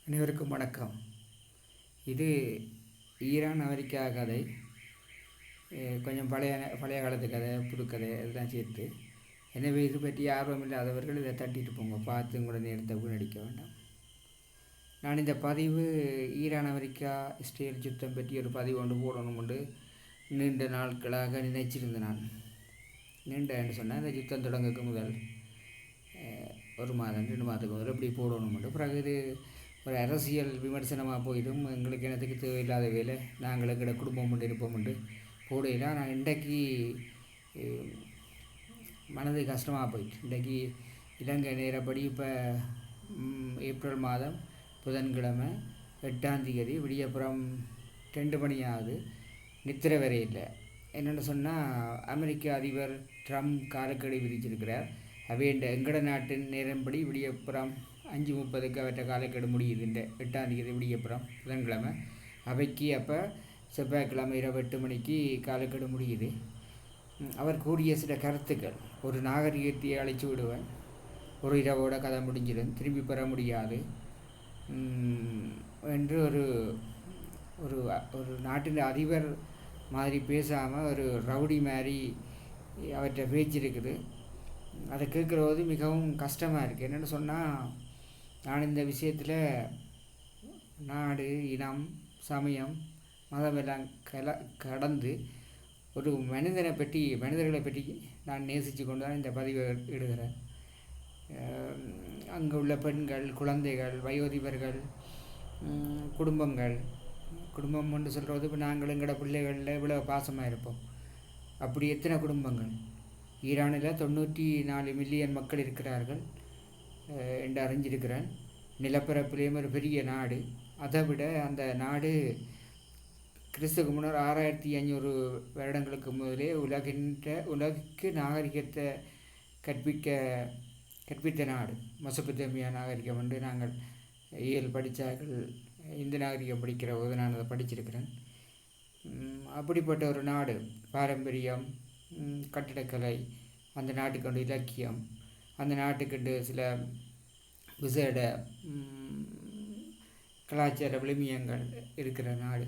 அனைவருக்கும் வணக்கம். இது ஈரான் அமெரிக்கா கதை. கொஞ்சம் பழைய காலத்து கதை, புதுக்கதை இதெல்லாம் சேர்த்து. எனவே இது பற்றி ஆர்வம் இல்லாதவர்கள் இதை தட்டிட்டு போங்க, பார்த்து உங்களோட நேரத்தை வீணடிக்க வேண்டாம். நான் இந்த பதிவு ஈரான் அமெரிக்கா இஸ்ரேல் யுத்தம் பற்றி ஒரு பதிவு ஒன்று போடணும் என்று நீண்ட நாட்களாக நினைச்சிருந்தேன். நான் நீண்டன்னு சொன்னால் இந்த யுத்தம் தொடங்குக்கு முதல் ஒரு மாதம் 2 மாதத்துக்கு முதல் இப்படி போடணும். பிறகு இது ஒரு அரசியல் விமர்சனமாக போயிடும். எங்களுக்கு எனத்துக்கு தேவையில்லாத வேலை, நாங்கள் எங்களோட குடும்பம் உண்டு இருப்போம் உண்டு போடையில. நான் இன்றைக்கு மனது கஷ்டமாக போயிட்டு, இன்றைக்கு இலங்கை நேரப்படி இப்போ ஏப்ரல் மாதம் புதன்கிழமை 8ஆம் தேதி விடியப்புறம் 2 மணி ஆகுது. நித்திரை வரை இல்லை. என்னென்னு சொன்னால், அமெரிக்க அதிபர் ட்ரம்ப் காலக்கெடு விதிச்சிருக்கிறார். அவை எங்கட நாட்டின் நேரம்படி விடியப்புறம் 5:30 அவற்றை காலக்கெடு முடியுது. இந்த 8ஆம் தேதி விடியப்புறம் புதன்கிழமை. அவைக்கு அப்போ செவ்வாய்க்கிழமை இரவு 8 மணிக்கு காலக்கெடு முடியுது. அவர் கூறிய சில கருத்துக்கள், ஒரு நாகரிகத்தை அழைச்சி விடுவேன், ஒரு இரவோட கதை முடிஞ்சிடும், திரும்பி பெற முடியாது என்று ஒரு ஒரு ஒரு நாட்டின் அதிபர் மாதிரி பேசாமல் ஒரு ரவுடி மாதிரி அவற்றை பேச்சு இருக்குது. அதை கேட்குறது மிகவும் கஷ்டமாக இருக்குது. என்னென்னு சொன்னால், நான் இந்த விஷயத்தில் நாடு, இனம், சமயம், மதம் எல்லாம் கடந்து ஒரு மனிதர்களை பற்றி நான் நேசித்து கொண்டு தான் இந்த பதிவை இடுகிறேன். அங்கே உள்ள பெண்கள், குழந்தைகள், வயோதிபர்கள், குடும்பம் என்று சொல்கிறது, இப்போ நாங்கள் எங்களோட பிள்ளைகளில் இவ்வளோ பாசமாக இருப்போம். அப்படி எத்தனை குடும்பங்கள்? ஈரானில் 94 மில்லியன் மக்கள் இருக்கிறார்கள் என்று அறிஞ்சிருக்கிறேன். நிலப்பரப்பிலேயும் ஒரு பெரிய நாடு. அதை விட அந்த நாடு கிறிஸ்துக்கு முன்னர் 6500 வருடங்களுக்கு முதலே உலகுக்கு நாகரிகத்தை கற்பித்த நாடு. மெசொப்பொத்தேமியா நாகரிகம் என்று நாங்கள் படித்தார்கள். இந்து நாகரிகம் படிக்கிற போது நான் அதை படிச்சிருக்கிறேன். அப்படிப்பட்ட ஒரு நாடு. பாரம்பரியம், கட்டிடக்கலை, அந்த நாட்டுக்கு இலக்கியம், அந்த நாட்டுக்கு சில விசேட கலாச்சார விழுமியங்கள் இருக்கிற நாடு.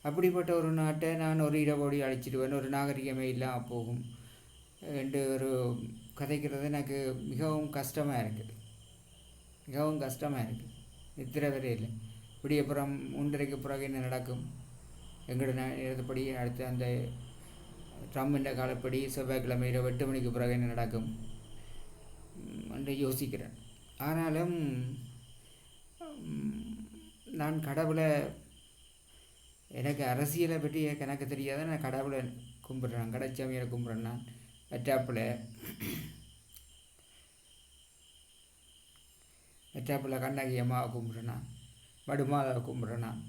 அப்படிப்பட்ட ஒரு நாட்டை நான் ஒரு இரவோடி அழைச்சிடுவேன், ஒரு நாகரிகமே இல்லாமல் போகும் என்று ஒரு கதைக்கிறது எனக்கு மிகவும் கஷ்டமாக இருக்குது. நித்திரை வரை இல்லை. விடியப்புறம் 3:30 பிறகு என்ன நடக்கும்? எங்களோட நேரப்படி அடுத்து அந்த ட்ரம்பின் காலப்படி செவ்வாய்க்கிழமை இரவு 8 மணிக்கு பிறகு என்ன நடக்கும் என்று யோசிக்கிறேன். ஆனாலும் நான் கடவுளை, எனக்கு அரசியலை பற்றி எனக்கு தெரியாத, நான் கடவுளை கும்பிட்றேன், கடைச்சாமியை கும்பிட்றேன். நான் வெற்றாப்பில் கண்ணகி அம்மாவை கும்பிட்றேன், நான் மடுமாதாவை கும்பிட்றேன், நான்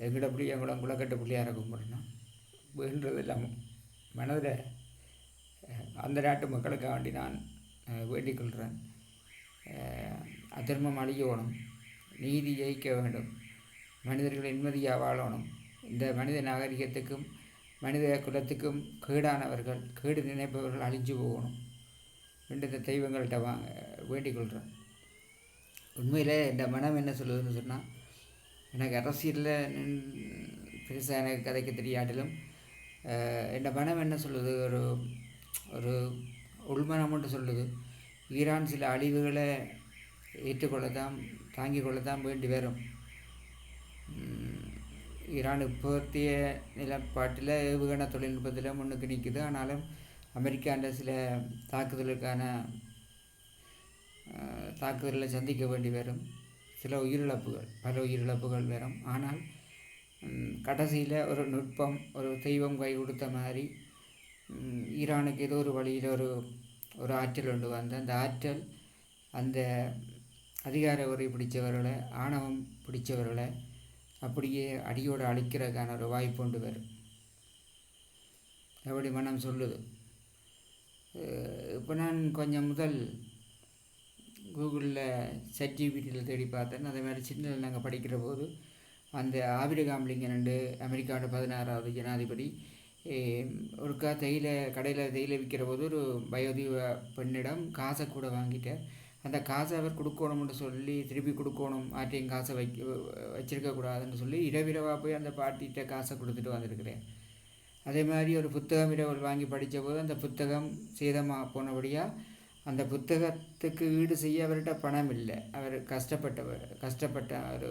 எங்கட பிள்ளையங்குளம் குளக்கட்டு பிள்ளையாரை கும்பிட்றேன். நான் வேண்டது இல்லாமல் மனதில் அந்த நாட்டு மக்களுக்காக வேண்டி நான் வேண்டிக் கொள்கிறேன். அதர்மம் அழியணும், நீதி ஜெயிக்க வேண்டும், மனிதர்கள் நிம்மதியாக வாழணும், இந்த மனித நாகரிகத்துக்கும் மனித குலத்துக்கும் கேடானவர்கள், கேடு நினைப்பவர்கள் அழிஞ்சு போகணும் என்று இந்த தெய்வங்கள்கிட்ட வேண்டிக் கொள்கிறேன். உண்மையில் இந்த மனம் என்ன சொல்லுதுன்னு சொன்னால், எனக்கு அரசியலில் பெருசாக எனக்கு கதைக்க தெரியாட்டிலும் இந்த மனம் என்ன சொல்லுது, ஒரு உள்மனம் மட்டும் சொல்லுது, ஈரான் சில அழிவுகளை தாங்கிக் கொள்ளத்தான் வேண்டி வரும். ஈரான் இப்போத்திய நிலப்பாட்டில் ஏவுகணை தொழில்நுட்பத்தில் முன்னுக்கு நிற்குது. ஆனாலும் அமெரிக்காண்ட சில தாக்குதலை சந்திக்க வேண்டி வரும். பல உயிரிழப்புகள் வரும். ஆனால் கடைசியில் ஒரு நுட்பம், ஒரு தெய்வம் கை கொடுத்த மாதிரி ஈரானுக்கு ஏதோ ஒரு வழியில் ஒரு ஆற்றல் கொண்டு வந்த அந்த ஆற்றல், அந்த அதிகார உரை பிடித்தவர்களை, ஆணவம் பிடித்தவர்களை அப்படியே அடியோடு அழிக்கிறதுக்கான ஒரு வாய்ப்பு கொண்டு வரும். எப்படி மனம் சொல்லுது. இப்போ நான் கொஞ்சம் முதல் கூகுளில் ChatGPTயில் தேடி பார்த்தேன். அதே மாதிரி சின்னதில் நாங்கள் படிக்கிற போது அந்த ஆபிரகாம் லிங்கன் அமெரிக்காவோட 16வது ஜனாதிபதி ஒருக்கா கடையில் தேயிலை விற்கிற போது ஒரு வயோதிக பெண்ணிடம் காசை கூட வாங்கிட்டார். அந்த காசை அவர் கொடுக்கணும்னு சொல்லி திருப்பி கொடுக்கணும், மாற்றியும் காசை வச்சிருக்கக்கூடாதுன்னு சொல்லி இரவிரவாக போய் அந்த பாட்டிகிட்ட காசை கொடுத்துட்டு வந்திருக்கிறேன். அதே மாதிரி ஒரு புத்தகம் இரவல் வாங்கி படித்த போது அந்த புத்தகம் சேதமாக போனபடியாக அந்த புத்தகத்துக்கு ஈடு செய்ய அவர்கிட்ட பணம் இல்லை. அவர் கஷ்டப்பட்ட ஒரு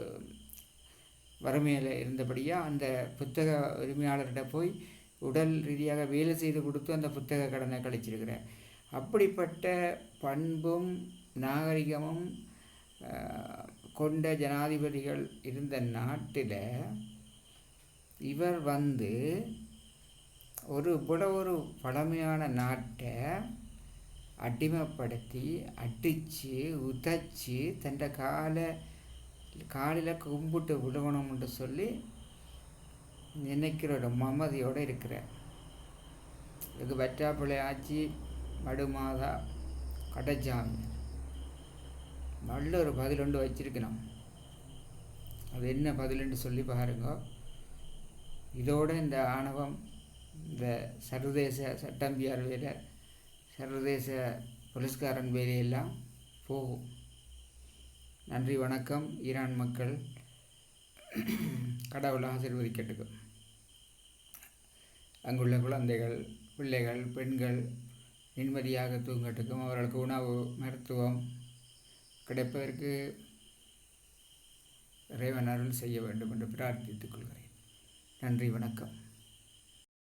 வறுமையில் இருந்தபடியாக அந்த புத்தக உரிமையாளர்கிட்ட போய் உடல் ரீதியாக வேலை செய்து கொடுத்து அந்த புத்தக கடனை கழிச்சிருக்கிறேன். அப்படிப்பட்ட பண்பும் நாகரிகமும் கொண்ட ஜனாதிபதிகள் இருந்த நாட்டில் இவர் ஒரு பழமையான நாட்டை அடிமைப்படுத்தி அடித்து உதைச்சி தன் காலில் கும்பிட்டு விடுவணும்னு சொல்லி நினைக்கிற ஒரு மமதியோடு இருக்கிறேன். இதுக்கு வெற்றாப்பிள்ளை ஆட்சி மடுமாதா கடைச்சாமி நல்ல ஒரு பதில் ஒன்று வச்சிருக்கணும். அது என்ன பதிலுன்னு சொல்லி பாருங்க. இதோடு இந்த ஆணவம், இந்த சர்வதேச சட்டம்பியார் வேலை, சர்வதேச போலீஸ்காரன் வேலையெல்லாம் போகும். நன்றி, வணக்கம். ஈரான் மக்கள் கடவுள் ஆசீர்வதிக்கட்டும். அங்குள்ள குழந்தைகள், பிள்ளைகள், பெண்கள் நிம்மதியாக தூங்கட்டுக்கும். அவர்களுக்கு உணவு, மருத்துவம் கிடைப்பதற்கு இறைவன் அருள் செய்ய வேண்டும் என்று பிரார்த்தித்துக் கொள்கிறேன். நன்றி, வணக்கம்.